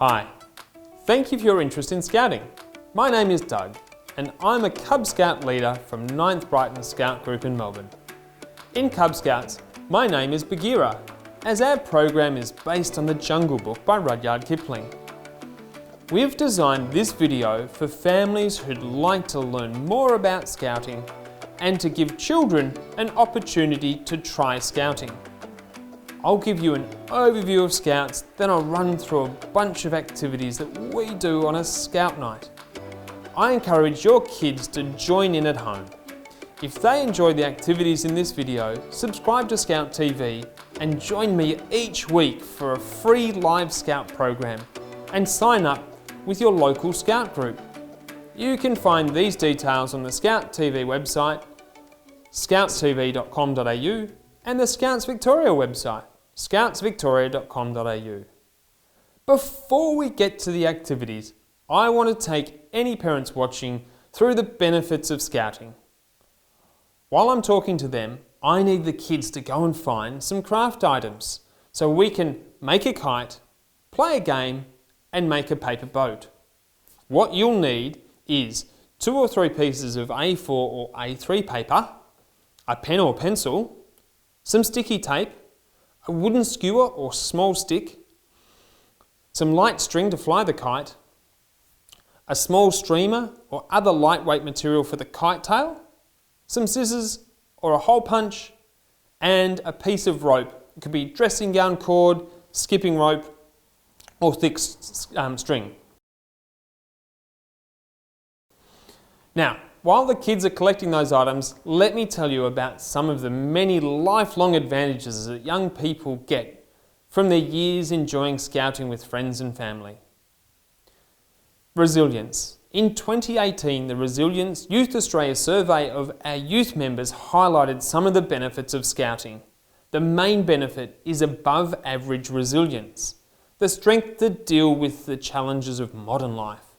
Hi, thank you for your interest in scouting. My name is Doug and I'm a Cub Scout leader from 9th Brighton Scout Group in Melbourne. In Cub Scouts, my name is Bagheera, as our program is based on the Jungle Book by Rudyard Kipling. We've designed this video for families who'd like to learn more about scouting and to give children an opportunity to try scouting. I'll give you an overview of Scouts, then I'll run through a bunch of activities that we do on a Scout night. I encourage your kids to join in at home. If they enjoy the activities in this video, subscribe to Scout TV and join me each week for a free live Scout program and sign up with your local Scout group. You can find these details on the Scout TV website, scoutstv.com.au, and the Scouts Victoria website, scoutsvictoria.com.au. Before we get to the activities, I want to take any parents watching through the benefits of scouting. While I'm talking to them, I need the kids to go and find some craft items so we can make a kite, play a game, and make a paper boat. What you'll need is 2 or 3 pieces of A4 or A3 paper, a pen or pencil, some sticky tape, a wooden skewer or small stick, some light string to fly the kite, a small streamer or other lightweight material for the kite tail, some scissors or a hole punch, and a piece of rope. It could be dressing gown cord, skipping rope, or thick string. Now, while the kids are collecting those items, let me tell you about some of the many lifelong advantages that young people get from their years enjoying scouting with friends and family. Resilience. In 2018, the Resilience Youth Australia survey of our youth members highlighted some of the benefits of scouting. The main benefit is above average resilience, the strength to deal with the challenges of modern life.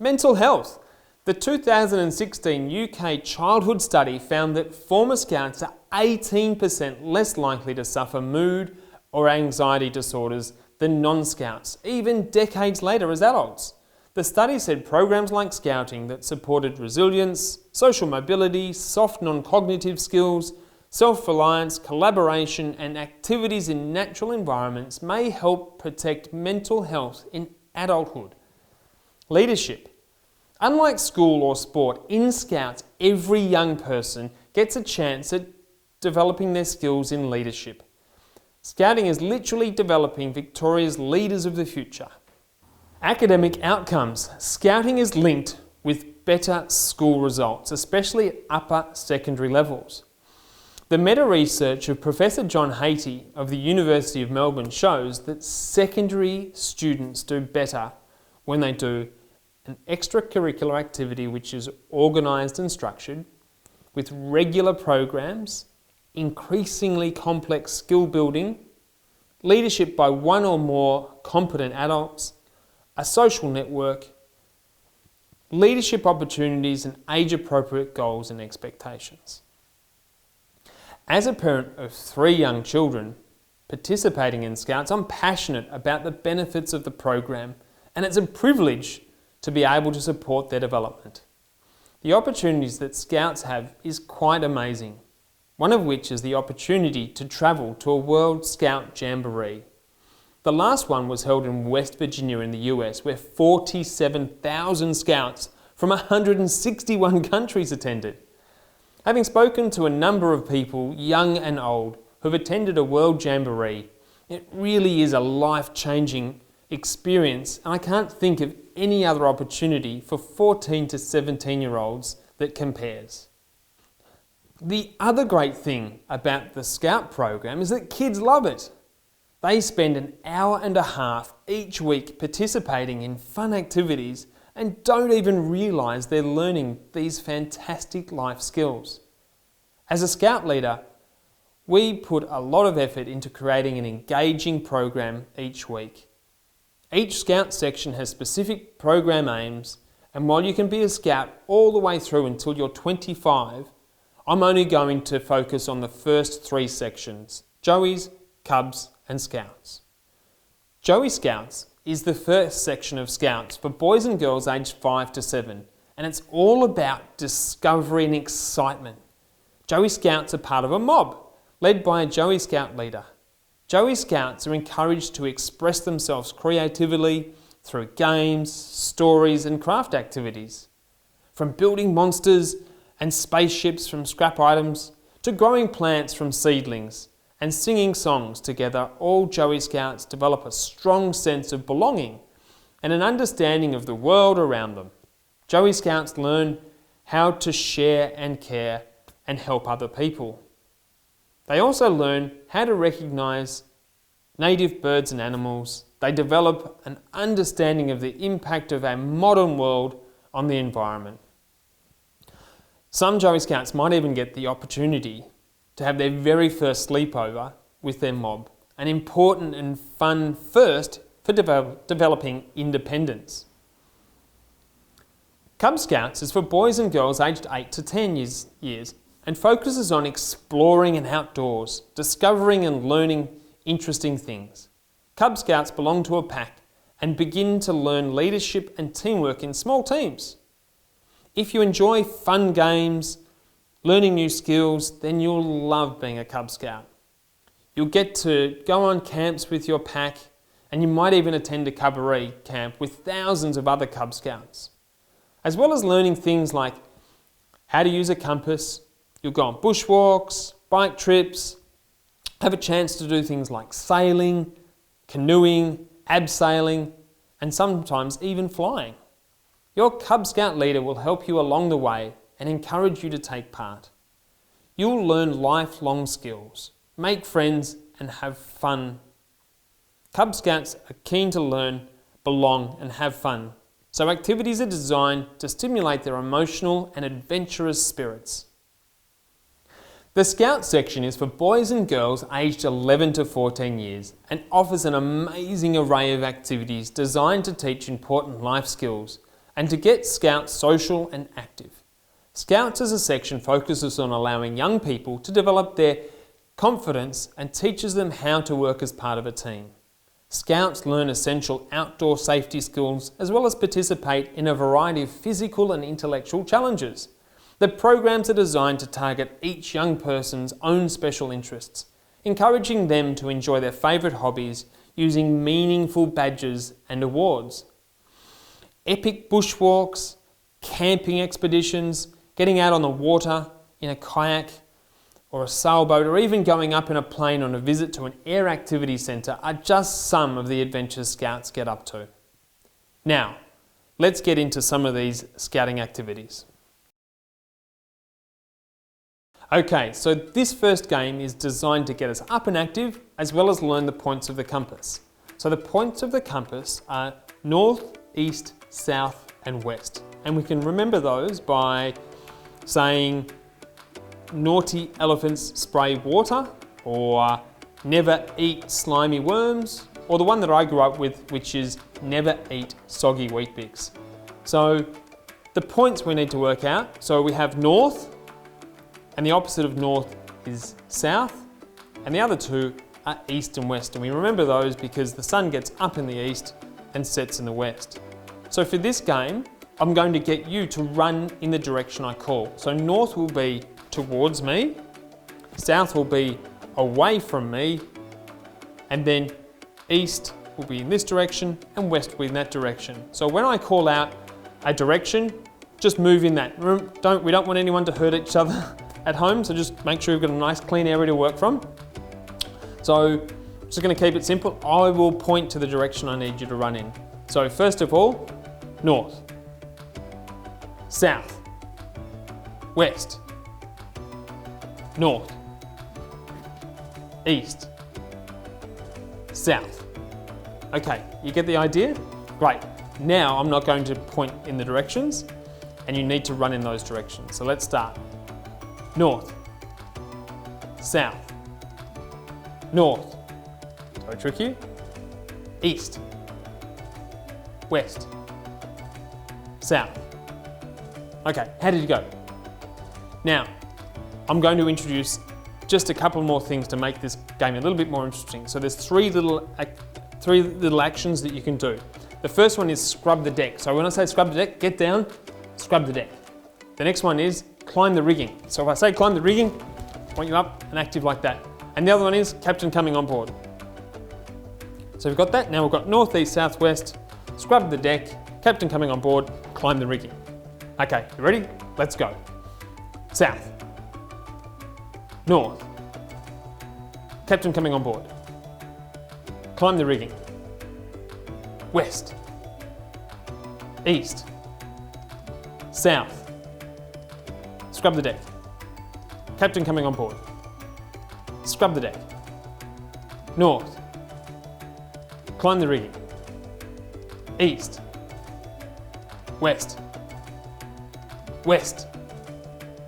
Mental health. The 2016 UK childhood study found that former Scouts are 18% less likely to suffer mood or anxiety disorders than non-Scouts, even decades later as adults. The study said programs like Scouting that supported resilience, social mobility, soft non-cognitive skills, self-reliance, collaboration, and activities in natural environments may help protect mental health in adulthood. Leadership. Unlike school or sport, in Scouts, every young person gets a chance at developing their skills in leadership. Scouting is literally developing Victoria's leaders of the future. Academic outcomes. Scouting is linked with better school results, especially at upper secondary levels. The meta-research of Professor John Hatie of the University of Melbourne shows that secondary students do better when they do an extracurricular activity which is organised and structured, with regular programs, increasingly complex skill building, leadership by one or more competent adults, a social network, leadership opportunities and age-appropriate goals and expectations. As a parent of 3 young children participating in Scouts, I'm passionate about the benefits of the program, and it's a privilege to be able to support their development. The opportunities that Scouts have is quite amazing, one of which is the opportunity to travel to a World Scout Jamboree. The last one was held in West Virginia in the US, where 47,000 Scouts from 161 countries attended. Having spoken to a number of people, young and old, who've attended a World Jamboree, it really is a life-changing experience, and I can't think of any other opportunity for 14 to 17-year-olds that compares. The other great thing about the Scout program is that kids love it. They spend an hour and a half each week participating in fun activities and don't even realise they're learning these fantastic life skills. As a Scout leader, we put a lot of effort into creating an engaging program each week. Each Scout section has specific program aims, and while you can be a Scout all the way through until you're 25, I'm only going to focus on the first 3 sections: Joeys, Cubs and Scouts. Joey Scouts is the first section of Scouts for boys and girls aged 5 to 7, and it's all about discovery and excitement. Joey Scouts are part of a mob, led by a Joey Scout leader. Joey Scouts are encouraged to express themselves creatively through games, stories and craft activities. From building monsters and spaceships from scrap items, to growing plants from seedlings and singing songs together, all Joey Scouts develop a strong sense of belonging and an understanding of the world around them. Joey Scouts learn how to share and care and help other people. They also learn how to recognise native birds and animals. They develop an understanding of the impact of our modern world on the environment. Some Joey Scouts might even get the opportunity to have their very first sleepover with their mob, an important and fun first for developing independence. Cub Scouts is for boys and girls aged 8 to 10 years and focuses on exploring and outdoors, discovering and learning interesting things. Cub Scouts belong to a pack and begin to learn leadership and teamwork in small teams. If you enjoy fun games, learning new skills, then you'll love being a Cub Scout. You'll get to go on camps with your pack, and you might even attend a cubbaree camp with thousands of other Cub Scouts. As well as learning things like how to use a compass, you'll go on bushwalks, bike trips, have a chance to do things like sailing, canoeing, abseiling, and sometimes even flying. Your Cub Scout leader will help you along the way and encourage you to take part. You'll learn lifelong skills, make friends and have fun. Cub Scouts are keen to learn, belong and have fun, so activities are designed to stimulate their emotional and adventurous spirits. The Scout section is for boys and girls aged 11 to 14 years and offers an amazing array of activities designed to teach important life skills and to get Scouts social and active. Scouts as a section focuses on allowing young people to develop their confidence and teaches them how to work as part of a team. Scouts learn essential outdoor safety skills as well as participate in a variety of physical and intellectual challenges. The programs are designed to target each young person's own special interests, encouraging them to enjoy their favourite hobbies using meaningful badges and awards. Epic bushwalks, camping expeditions, getting out on the water in a kayak or a sailboat, or even going up in a plane on a visit to an air activity centre are just some of the adventures Scouts get up to. Now, let's get into some of these scouting activities. Okay, so this first game is designed to get us up and active as well as learn the points of the compass. So the points of the compass are north, east, south and west. And we can remember those by saying naughty elephants spray water, or never eat slimy worms, or the one that I grew up with, which is never eat soggy Weet-Bix. So the points we need to work out, so we have north, and the opposite of north is south, and the other two are east and west. And we remember those because the sun gets up in the east and sets in the west. So for this game, I'm going to get you to run in the direction I call. So north will be towards me, south will be away from me, and then east will be in this direction and west will be in that direction. So when I call out a direction, just move in that. We don't want anyone to hurt each other at home, so just make sure you've got a nice clean area to work from. So just going to keep it simple. I will point to the direction I need you to run in. So first of all, north, south, west, north, east, south. Okay, you get the idea? Great. Now I'm not going to point in the directions and you need to run in those directions. So let's start. North, south, north, so tricky, east, west, south. Okay, how did you go? Now, I'm going to introduce just a couple more things to make this game a little bit more interesting. So there's three three little actions that you can do. The first one is scrub the deck. So when I say scrub the deck, get down, scrub the deck. The next one is climb the rigging. So if I say climb the rigging, I want you up and active like that. And the other one is captain coming on board. So we've got that. Now we've got north, east, south, west, scrub the deck, captain coming on board, climb the rigging. Okay, you ready? Let's go. South, north, captain coming on board, climb the rigging, west, east, south, scrub the deck, captain coming on board, scrub the deck, north, climb the rigging, east, west, west,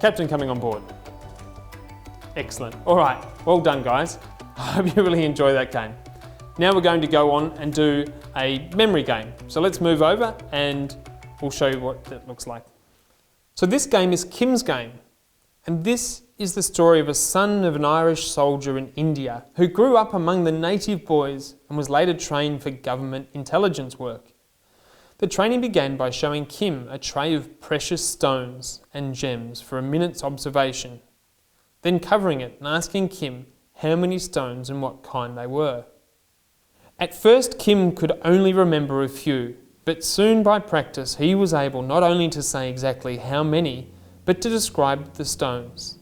captain coming on board. Excellent. All right, well done guys. I hope you really enjoy that game. Now we're going to go on and do a memory game. So let's move over and we'll show you what that looks like. So this game is Kim's game. And this is the story of a son of an Irish soldier in India who grew up among the native boys and was later trained for government intelligence work. The training began by showing Kim a tray of precious stones and gems for a minute's observation, then covering it and asking Kim how many stones and what kind they were. At first Kim could only remember a few, but soon by practice he was able not only to say exactly how many, but to describe the stones.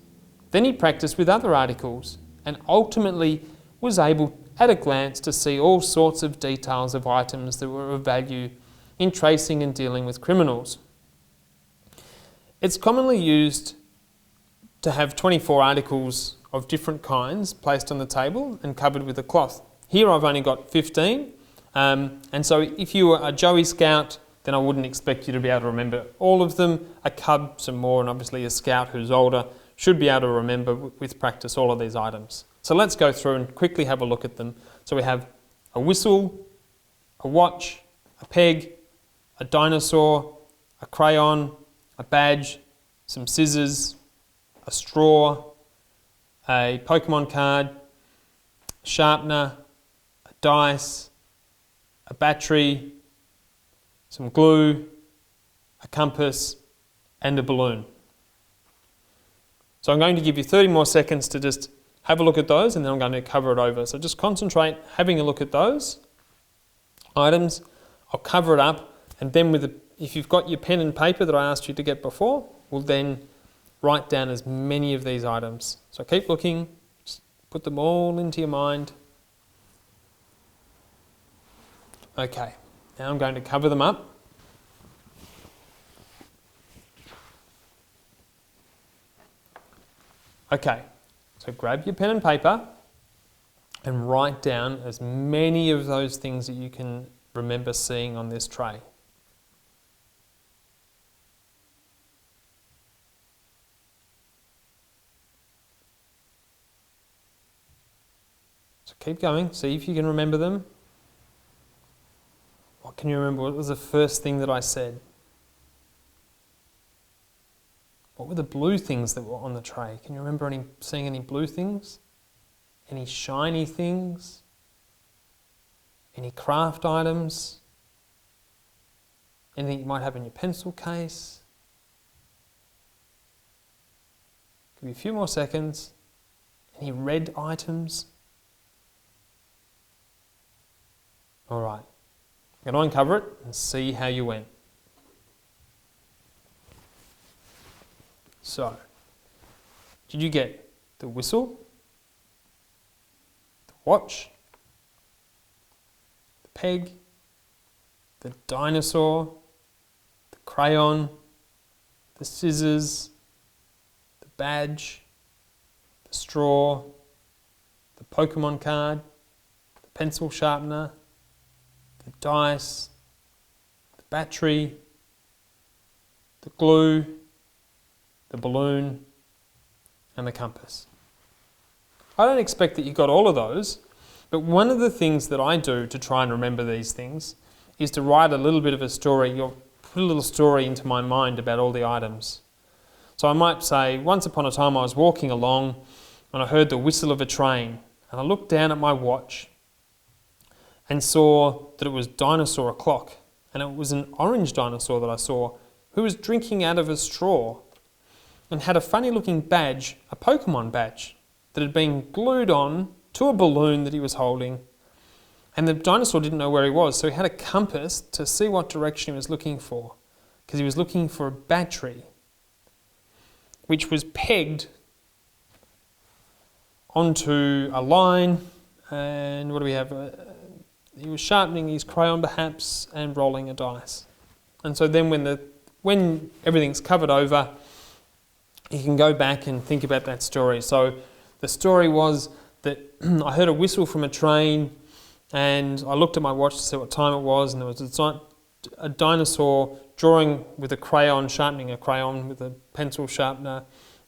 Then he practiced with other articles and ultimately was able at a glance to see all sorts of details of items that were of value in tracing and dealing with criminals. It's commonly used to have 24 articles of different kinds placed on the table and covered with a cloth. Here I've only got 15, and so if you were a Joey Scout, then I wouldn't expect you to be able to remember all of them. A Cub, some more, and obviously a Scout who's older should be able to remember with practice all of these items. So let's go through and quickly have a look at them. So we have a whistle, a watch, a peg, a dinosaur, a crayon, a badge, some scissors, a straw, a Pokemon card, a sharpener, a dice, a battery, some glue, a compass, and a balloon. So I'm going to give you 30 more seconds to just have a look at those, and then I'm going to cover it over. So just concentrate having a look at those items. I'll cover it up, and then if you've got your pen and paper that I asked you to get before, we'll then write down as many of these items. So keep looking, just put them all into your mind. Okay, now I'm going to cover them up. Okay, so grab your pen and paper and write down as many of those things that you can remember seeing on this tray. So keep going, see if you can remember them. What can you remember? What was the first thing that I said? What were the blue things that were on the tray? Can you remember seeing any blue things? Any shiny things? Any craft items? Anything you might have in your pencil case? Give you a few more seconds. Any red items? All right. I'm going to uncover it and see how you went. So, did you get the whistle, the watch, the peg, the dinosaur, the crayon, the scissors, the badge, the straw, the Pokemon card, the pencil sharpener, the dice, the battery, the glue, the balloon, and the compass? I don't expect that you got all of those, but one of the things that I do to try and remember these things is to write a little bit of a story, or put a little story into my mind about all the items. So I might say, once upon a time I was walking along and I heard the whistle of a train, and I looked down at my watch and saw that it was dinosaur o'clock, and it was an orange dinosaur that I saw who was drinking out of a straw and had a funny looking badge, a Pokemon badge, that had been glued on to a balloon that he was holding. And the dinosaur didn't know where he was, so he had a compass to see what direction he was looking for, because he was looking for a battery which was pegged onto a line. And what do we have? He was sharpening his crayon perhaps and rolling a dice. And so then when everything's covered over, you can go back and think about that story. So the story was that I heard a whistle from a train, and I looked at my watch to see what time it was, and there was a dinosaur drawing with a crayon, sharpening a crayon with a pencil sharpener,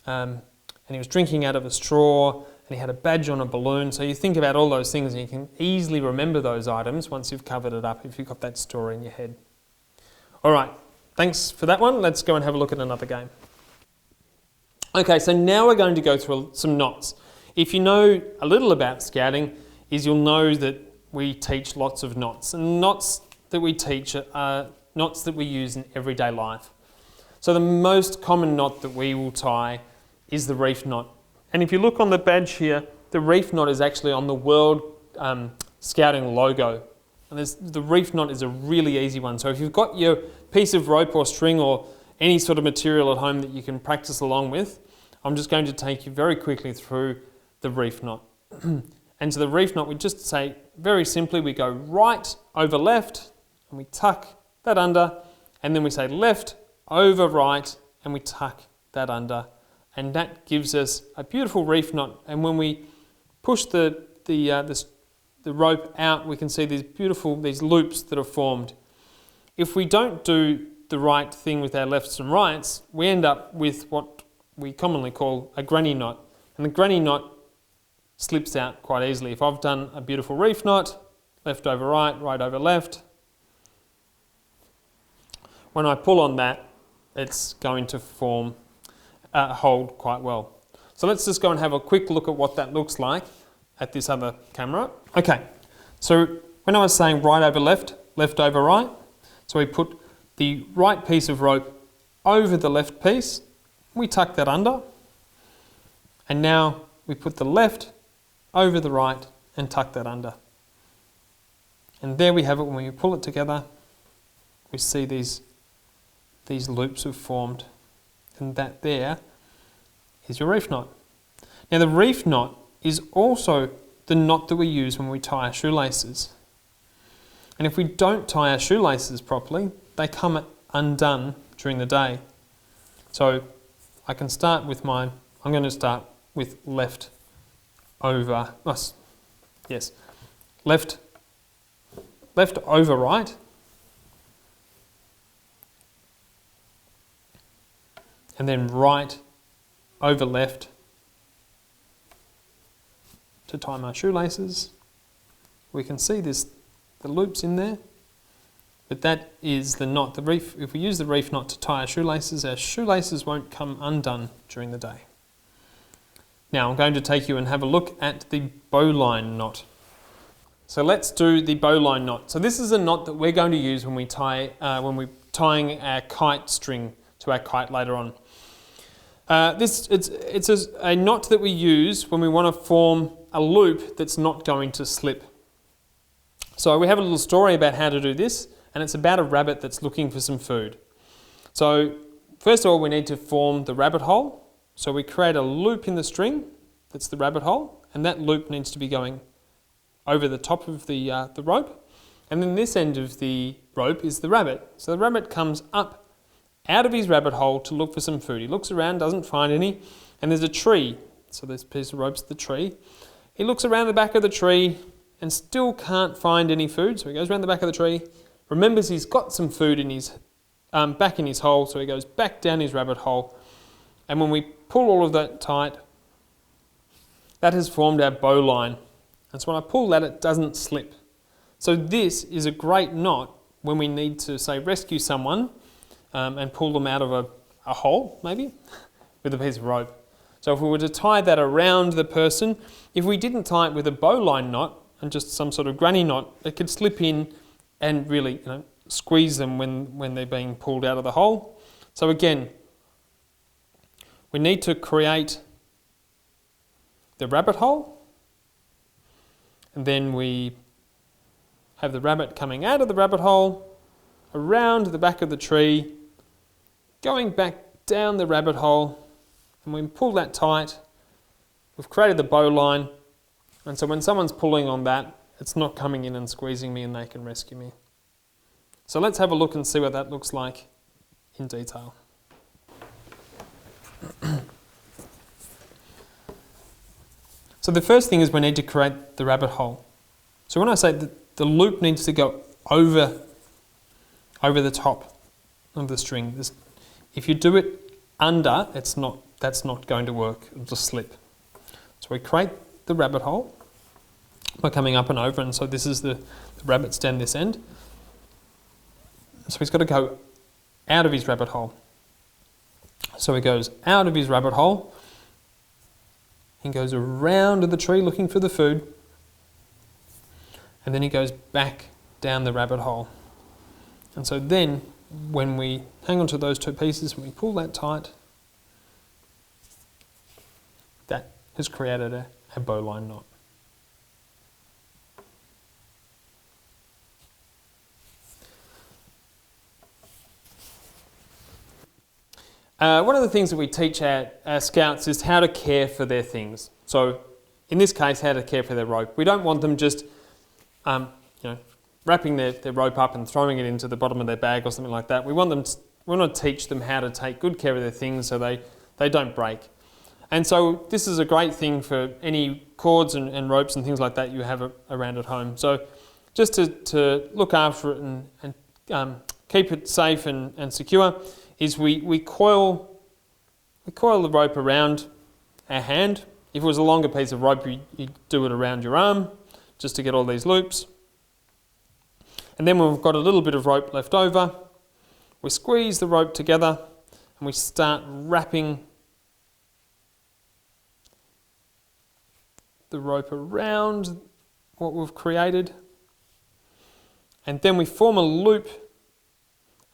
and he was drinking out of a straw, and he had a badge on a balloon. So you think about all those things and you can easily remember those items once you've covered it up, if you've got that story in your head. All right, thanks for that one. Let's go and have a look at another game. Okay, so now we're going to go through some knots. If you know a little about scouting, you'll know that we teach lots of knots. And knots that we teach are knots that we use in everyday life. So the most common knot that we will tie is the reef knot. And if you look on the badge here, the reef knot is actually on the World Scouting logo. And the reef knot is a really easy one. So if you've got your piece of rope or string or any sort of material at home that you can practice along with, I'm just going to take you very quickly through the reef knot. And so the reef knot, we just say very simply, we go right over left and we tuck that under, and then we say left over right and we tuck that under. And that gives us a beautiful reef knot. And when we push the rope out, we can see these loops that are formed. If we don't do the right thing with our lefts and rights, we end up with what we commonly call a granny knot. And the granny knot slips out quite easily. If I've done a beautiful reef knot, left over right, right over left, when I pull on that, it's going to hold quite well. So let's just go and have a quick look at what that looks like at this other camera. Okay, so when I was saying right over left, left over right, so we put the right piece of rope over the left piece, we tuck that under, and now we put the left over the right and tuck that under. And there we have it. When we pull it together, we see these loops have formed, and that there is your reef knot. Now the reef knot is also the knot that we use when we tie our shoelaces. And if we don't tie our shoelaces properly, they come undone during the day. So I can start with mine. I'm going to start with left over, left over right, and then right over left to tie my shoelaces. We can see the loops in there, but that is the knot. If we use the reef knot to tie our shoelaces won't come undone during the day. Now I'm going to take you and have a look at the bowline knot. So let's do the bowline knot. So this is a knot that we're going to use when we're tying our kite string to our kite later on. It's a knot that we use when we want to form a loop that's not going to slip. So we have a little story about how to do this, and it's about a rabbit that's looking for some food. So first of all, we need to form the rabbit hole. So we create a loop in the string, that's the rabbit hole, and that loop needs to be going over the top of the rope. And then this end of the rope is the rabbit. So the rabbit comes up out of his rabbit hole to look for some food. He looks around, doesn't find any, and there's a tree. So this piece of rope's the tree. He looks around the back of the tree and still can't find any food. So he goes around the back of the tree, remembers he's got some food in his back in his hole, so he goes back down his rabbit hole. And when we pull all of that tight, that has formed our bowline. And so when I pull that, it doesn't slip. So this is a great knot when we need to, say, rescue someone and pull them out of a hole, maybe, with a piece of rope. So if we were to tie that around the person, if we didn't tie it with a bowline knot, and just some sort of granny knot, it could slip in and really, squeeze them when they're being pulled out of the hole. So again, we need to create the rabbit hole, and then we have the rabbit coming out of the rabbit hole, around the back of the tree, going back down the rabbit hole, and we pull that tight. We've created the bowline, and so when someone's pulling on that, it's not coming in and squeezing me and they can rescue me. So let's have a look and see what that looks like in detail. So the first thing is we need to create the rabbit hole. So when I say that the loop needs to go over the top of the string, if you do it under, that's not going to work, it'll just slip. So we create the rabbit hole by coming up and over, and so this is the rabbit's down this end. So he's got to go out of his rabbit hole. So he goes out of his rabbit hole, he goes around the tree looking for the food, and then he goes back down the rabbit hole. And so then, when we hang on to those two pieces and we pull that tight, that has created a bowline knot. One of the things that we teach our scouts is how to care for their things. So, in this case, how to care for their rope. We don't want them just, wrapping their rope up and throwing it into the bottom of their bag or something like that. We want to teach them how to take good care of their things so they don't break. And so this is a great thing for any cords and ropes and things like that you have around at home. So just to look after it and keep it safe and secure, is we coil the rope around our hand. If it was a longer piece of rope, you'd do it around your arm just to get all these loops. And then when we've got a little bit of rope left over, we squeeze the rope together and we start wrapping the rope around what we've created. And then we form a loop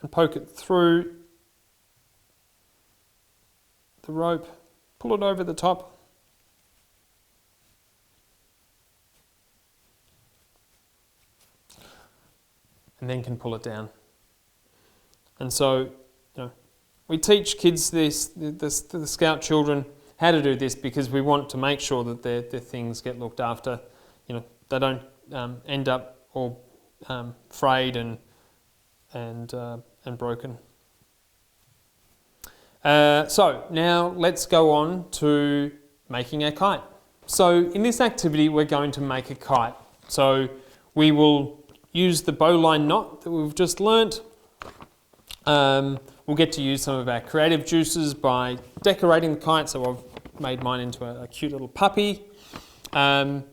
and poke it through the rope, pull it over the top, and then can pull it down. And so, we teach kids this, the Scout children, how to do this because we want to make sure that their things get looked after. They don't end up all frayed and broken. So now let's go on to making a kite. So in this activity we're going to make a kite. So we will use the bowline knot that we've just learnt. We'll get to use some of our creative juices by decorating the kite. So I've made mine into a cute little puppy. And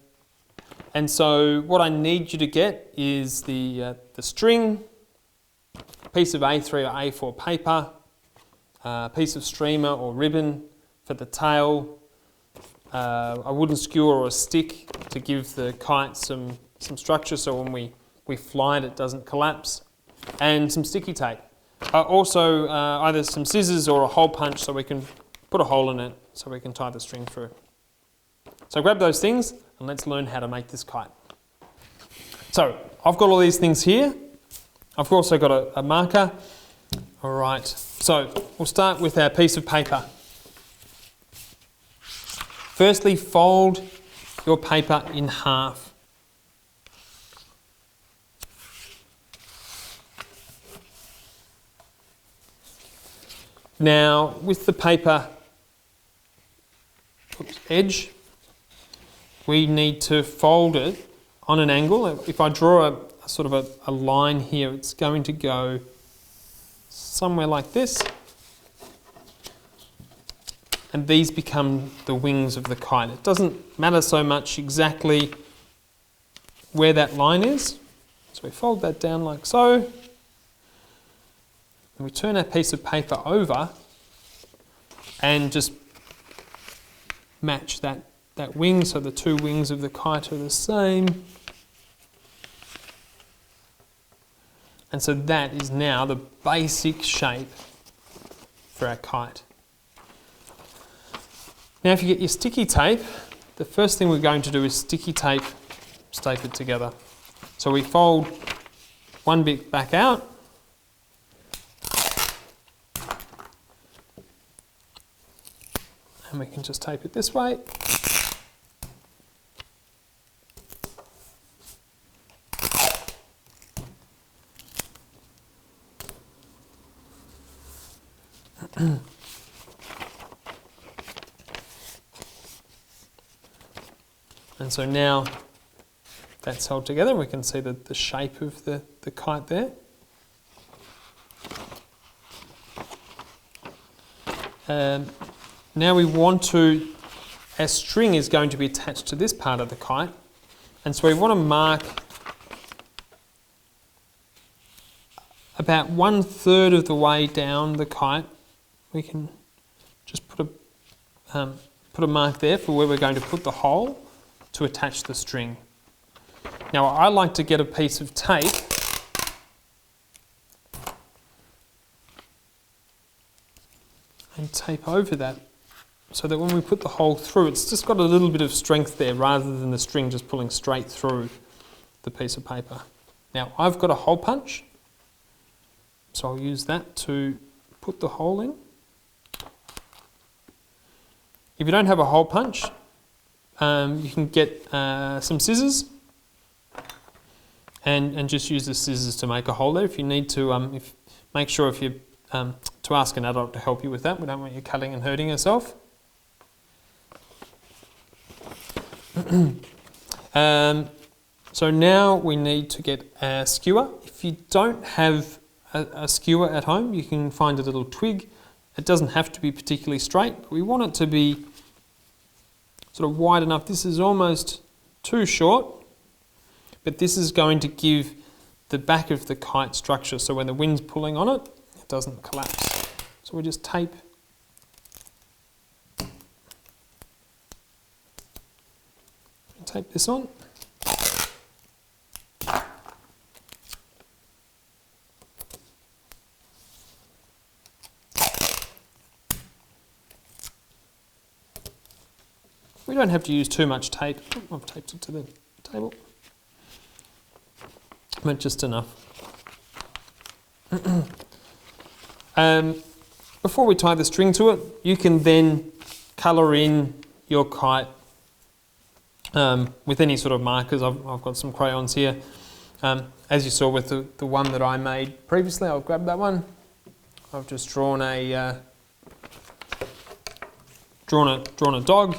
so what I need you to get is the string, a piece of A3 or A4 paper, a piece of streamer or ribbon for the tail, a wooden skewer or a stick to give the kite some structure so when we fly it doesn't collapse, and some sticky tape. Also either some scissors or a hole punch so we can put a hole in it so we can tie the string through. So grab those things and let's learn how to make this kite. So I've got all these things here. I've also got a marker. All right, so we'll start with our piece of paper. Firstly, fold your paper in half. Now, with the paper edge, we need to fold it on an angle. If I draw a sort of a line here, it's going to go somewhere like this. And these become the wings of the kite. It doesn't matter so much exactly where that line is. So we fold that down like so. And we turn our piece of paper over and just match that wing so the two wings of the kite are the same. And so that is now the basic shape for our kite. Now if you get your sticky tape, the first thing we're going to do is sticky tape, staple it together. So we fold one bit back out, and we can just tape it this way. And so now that's held together. We can see the shape of the kite there. Now we want to, our string is going to be attached to this part of the kite, and so we want to mark about 1/3 of the way down the kite. We can just put a mark there for where we're going to put the hole to attach the string. Now I like to get a piece of tape and tape over that so that when we put the hole through, it's just got a little bit of strength there rather than the string just pulling straight through the piece of paper. Now I've got a hole punch, so I'll use that to put the hole in. If you don't have a hole punch, you can get some scissors and just use the scissors to make a hole there. If you need to, make sure if you to ask an adult to help you with that. We don't want you cutting and hurting yourself. So now we need to get a skewer. If you don't have a skewer at home, you can find a little twig. It doesn't have to be particularly straight, but we want it to be sort of wide enough. This is almost too short, but this is going to give the back of the kite structure, so when the wind's pulling on it, it doesn't collapse. So we just tape this on. We don't have to use too much tape. I've taped it to the table, but just enough. Before we tie the string to it, you can then colour in your kite with any sort of markers. I've got some crayons here. As you saw with the one that I made previously, I'll grab that one. I've just drawn a dog,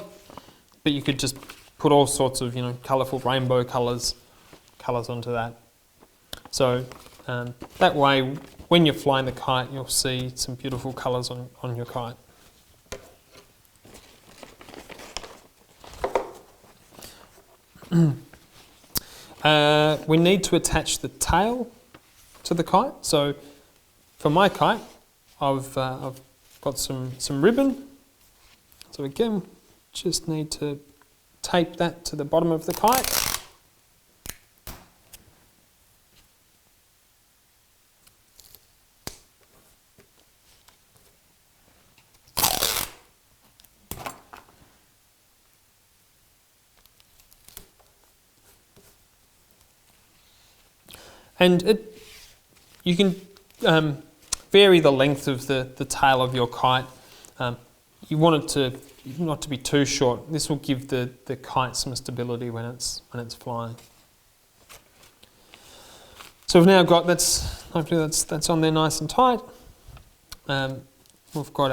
but you could just put all sorts of colourful rainbow colours onto that. So that way, when you're flying the kite, you'll see some beautiful colours on your kite. We need to attach the tail to the kite. So for my kite, I've got some ribbon. So again, just need to tape that to the bottom of the kite. And you can vary the length of the tail of your kite. You want it not to be too short. This will give the kite some stability when it's flying. So we've now got hopefully that's on there nice and tight. We've got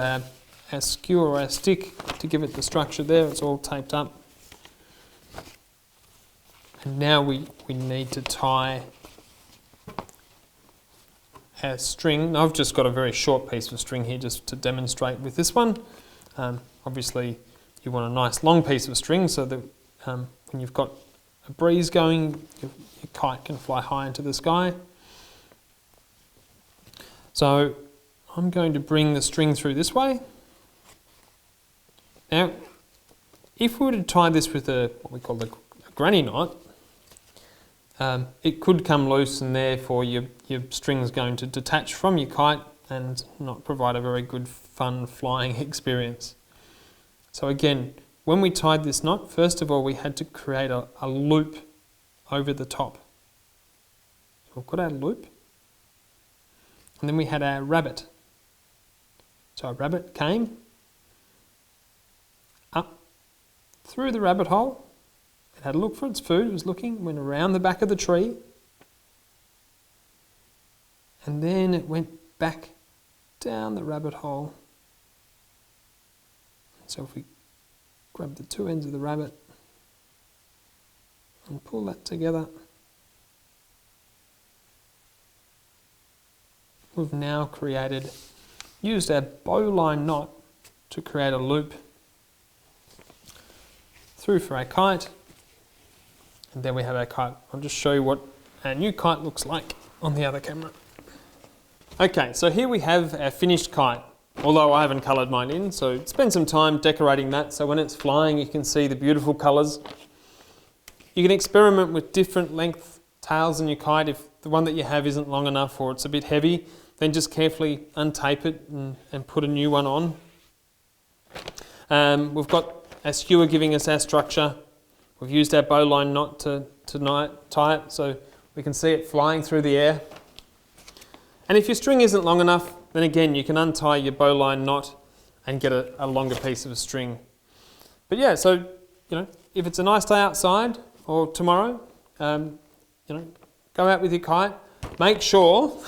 our skewer or our stick to give it the structure there. It's all taped up. And now we need to tie our string. I've just got a very short piece of string here just to demonstrate with this one. Obviously you want a nice long piece of string so that when you've got a breeze going, your kite can fly high into the sky. So I'm going to bring the string through this way. Now, if we were to tie this with what we call a granny knot, it could come loose and therefore your string is going to detach from your kite and not provide a very good fun flying experience. So again, when we tied this knot, first of all we had to create a loop over the top. So we've got our loop, and then we had our rabbit. So our rabbit came up through the rabbit hole. It had a look for its food, it was looking, went around the back of the tree, and then it went back down the rabbit hole. So if we grab the two ends of the rabbit and pull that together, we've now used our bowline knot to create a loop through for our kite. And then we have our kite. I'll just show you what our new kite looks like on the other camera. Okay, so here we have our finished kite, although I haven't coloured mine in, so spend some time decorating that so when it's flying you can see the beautiful colours. You can experiment with different length tails in your kite. If the one that you have isn't long enough or it's a bit heavy, then just carefully untape it and put a new one on. We've got our skewer giving us our structure. We've used our bowline knot to tie it so we can see it flying through the air. And if your string isn't long enough, then again you can untie your bowline knot and get a longer piece of string. But yeah, so if it's a nice day outside or tomorrow, go out with your kite. Make sure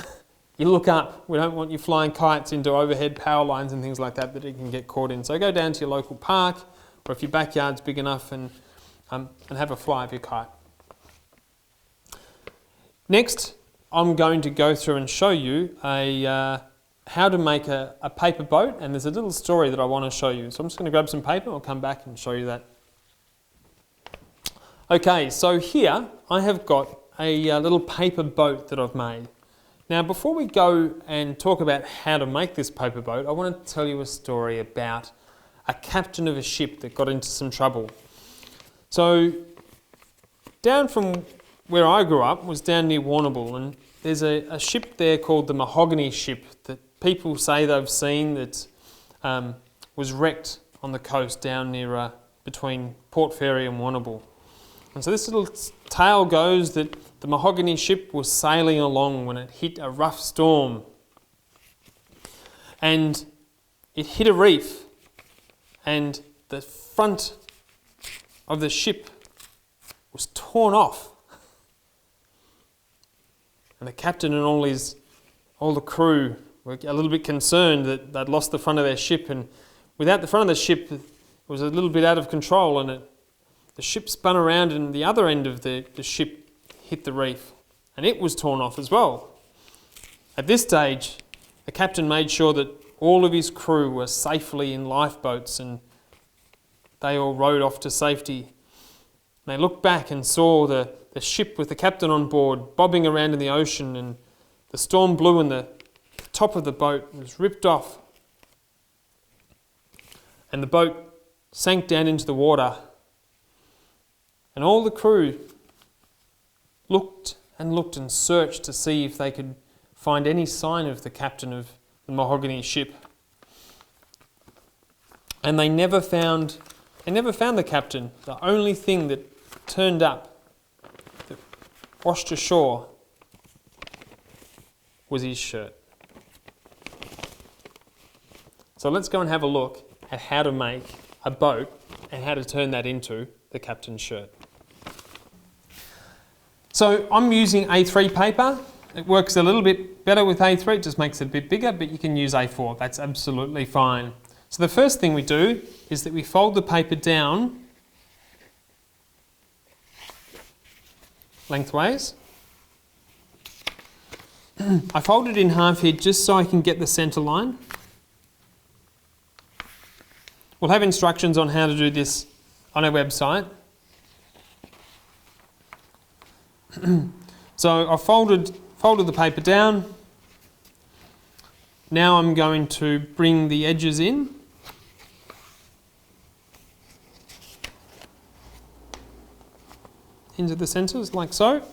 you look up. We don't want you flying kites into overhead power lines and things like that it can get caught in. So go down to your local park, or if your backyard's big enough, and have a fly of your kite. Next, I'm going to go through and show you how to make a paper boat, and there's a little story that I want to show you. So I'm just going to grab some paper, I'll come back and show you that. Okay, so here I have got a little paper boat that I've made. Now before we go and talk about how to make this paper boat, I want to tell you a story about a captain of a ship that got into some trouble. So down from where I grew up was down near Warrnambool, and there's a ship there called the Mahogany ship that people say they've seen that was wrecked on the coast down near between Port Fairy and Warrnambool. And so this little tale goes that the Mahogany ship was sailing along when it hit a rough storm, and it hit a reef, and the front of the ship was torn off, and the captain and all the crew were a little bit concerned that they'd lost the front of their ship, and without the front of the ship it was a little bit out of control, and the ship spun around and the other end of the ship hit the reef, and it was torn off as well. At this stage the captain made sure that all of his crew were safely in lifeboats, and they all rowed off to safety. They looked back and saw the ship with the captain on board bobbing around in the ocean, and the storm blew and the top of the boat was ripped off, and the boat sank down into the water, and all the crew looked and searched to see if they could find any sign of the captain of the Mahogany ship, and they never found the captain. The only thing that turned up, that washed ashore, was his shirt. So let's go and have a look at how to make a boat and how to turn that into the captain's shirt. So I'm using A3 paper. It works a little bit better with A3, it just makes it a bit bigger, but you can use A4, that's absolutely fine. So the first thing we do is that we fold the paper down lengthways. I fold it in half here just so I can get the centre line. We'll have instructions on how to do this on our website. So I've folded the paper down. Now I'm going to bring the edges in. Into the centres like so.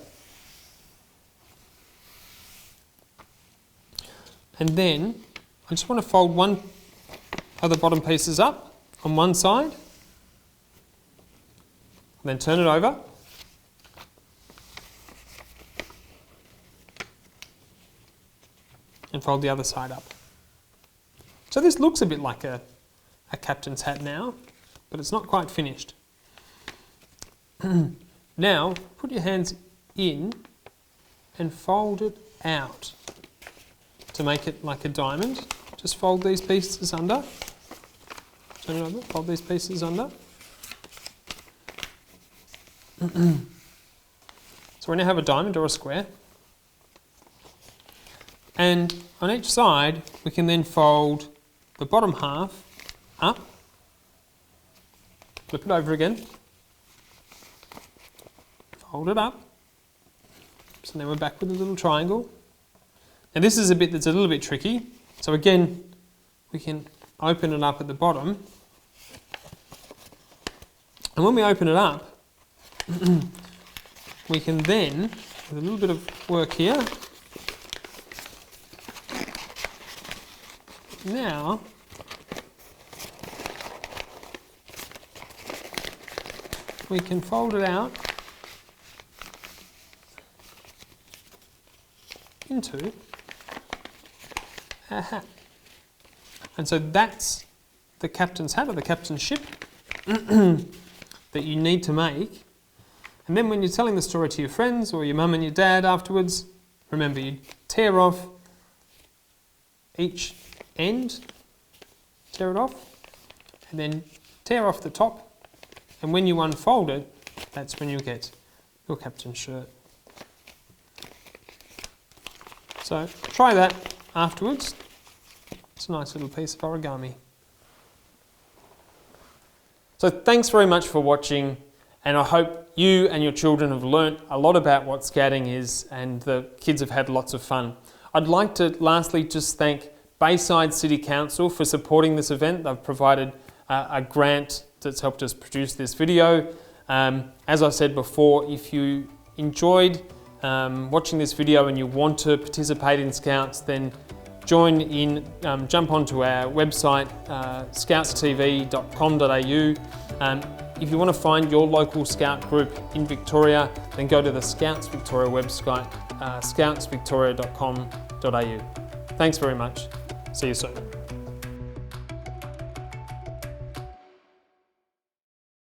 And then I just want to fold one of the bottom pieces up on one side, and then turn it over. And fold the other side up. So this looks a bit like a captain's hat now, but it's not quite finished. Now, put your hands in and fold it out to make it like a diamond. Just fold these pieces under. Turn it over, fold these pieces under. So we now have a diamond or a square. And on each side, we can then fold the bottom half up, flip it over again, fold it up. So now we're back with a little triangle. And this is a bit that's a little bit tricky. So again, we can open it up at the bottom. And when we open it up, we can then, with a little bit of work here, now we can fold it out into a hat. And so that's the captain's hat or the captain's ship that you need to make. And then when you're telling the story to your friends or your mum and your dad afterwards, remember you tear off each end, tear it off, and then tear off the top, and when you unfold it, that's when you get your captain's shirt. So try that afterwards. It's a nice little piece of origami. So thanks very much for watching, and I hope you and your children have learnt a lot about what Scouting is and the kids have had lots of fun. I'd like to lastly just thank Bayside City Council for supporting this event. They've provided a grant that's helped us produce this video. As I said before, if you enjoyed watching this video and you want to participate in Scouts, then join in, jump onto our website, scoutstv.com.au. If you want to find your local Scout group in Victoria, then go to the Scouts Victoria website, scoutsvictoria.com.au. Thanks very much. See you soon.